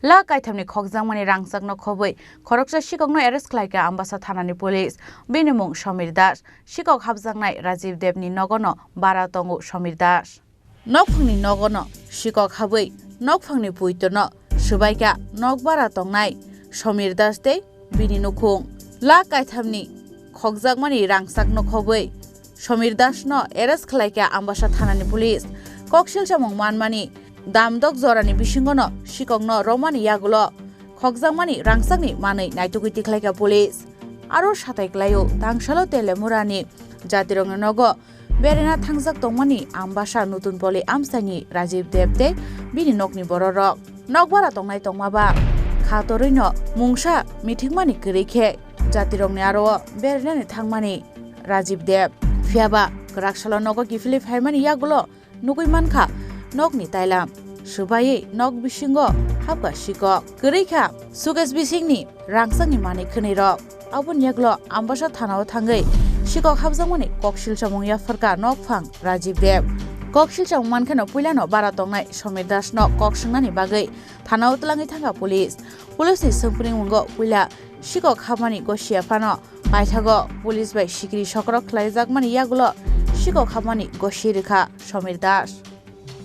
Lakh Kaithamni Khokjakmani Rangchakno Khobwi Khoroksa Sikokno arrest Khlaikha Ambassa Thanani police binimung Somir Das Sikok habjaknai Rajiv Devni nogono bara tongo Somir Das nokphangni nogono Sikok habwi nokphangni puitono subaika nok bara tongnai Somir Das tei bini nukhung Lakh Kaithamni Khokjakmani Rangchakno Khobwi Somir Das no arrest Khlaikha Ambassa Thanani police koksil chamung manmani damdok jorani bisingono Sikokno romani yagulo Khokjakmani Rangchakni manui naitugui Khlaikha police aro sataiklayo tangshalo telemurani jatirong nogo berena thangjak tongmani Ambassa nutun poli amsani Rajiv Devte bini nokni bororok nokbara tongnai tongmaba khatorino mungsa mithingmani krekhe jatirongni aro berena thangmani Rajiv Dev fiaba kraksalo nogo gifili phaimani yagulo nugui mankha nokni tailam subai nok bisingo habga Sikok Khlaikha suges bisingni Rangchakni mani khneirok abon yaglo Ambassa thanao thangai Sikok habjakmani koksil chamung yafarka nokphang Rajiv Dev koksil chamung mankhano puilano bara tongnai Somir Das no kokswngnani bagai thanao tlangai thanga police ni sungpring mungo puila Sikok habmani gosia phano paithago police bai sikri sokrok khlaijakmani yagulo Sikok habmani gosi rekha Somir Das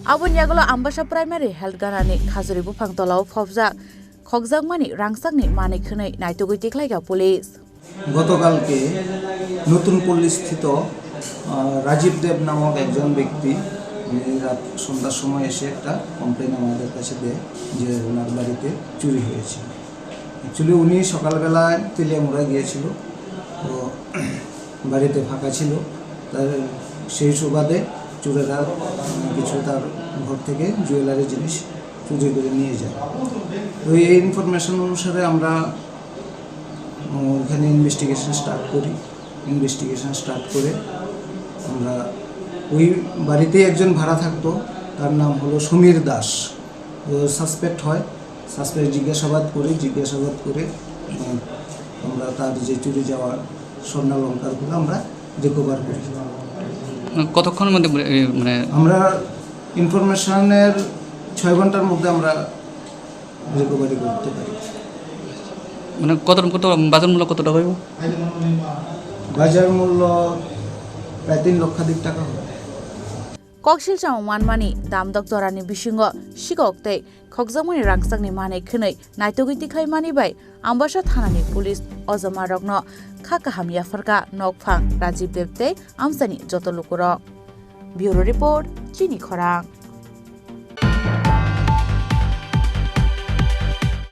abon yagulo Ambassa primary health ganani khajuri bufang tolao phobjak Khokjakmani Rangchakni mani khwnai naitugui Khlaikha police গতকালকে নতুন পল্লীস্থিত রাজীব দেব নামক একজন ব্যক্তি রাত সন্ধ্যার সময় এসে একটা কমপ্লেন আমাদের কাছে দেয় যে ওনার বাড়িতে চুরি হয়েছে। অ্যাকচুয়ালি উনি সকালবেলায় তেলিয়ামুড়া গিয়েছিল, তো বাড়িতে ফাঁকা ছিল, তার সেই সুবাদে চোরেরা কিছু তার ঘর থেকে জুয়েলারি জিনিস চুরি করে নিয়ে যায়। তো এই ইনফরমেশন অনুসারে আমরা ওখানে ইনভেস্টিগেশন স্টার্ট করে আমরা ওই বাড়িতে একজন ভাড়া থাকতো, তার নাম হলো সমীর দাস। সাসপেক্ট জিজ্ঞাসাবাদ করে আমরা তার যে চুরি যাওয়া স্বর্ণালঙ্কারগুলো আমরা রিকভার করি। কতক্ষণের মধ্যে মানে আমরা ইনফরমেশনের 6 ঘন্টার মধ্যে আমরা রিকভারি করতে পারি। মানে কত বাজার মূল্য কত টাকা হইব? বাজার মূল্য প্রায় 3 লক্ষাধিক টাকা হবে। koksil chamung manmani damdok jorani bisingo Sikok tei Khokjakmani Rangchakni mani khwnai naitugui Khlaimani bai Ambassa Thanani police ojamarokno kha kaham yafarka nokphang Rajiv Dev tei amsani joto lukurok. Bureau report Chini Khorang.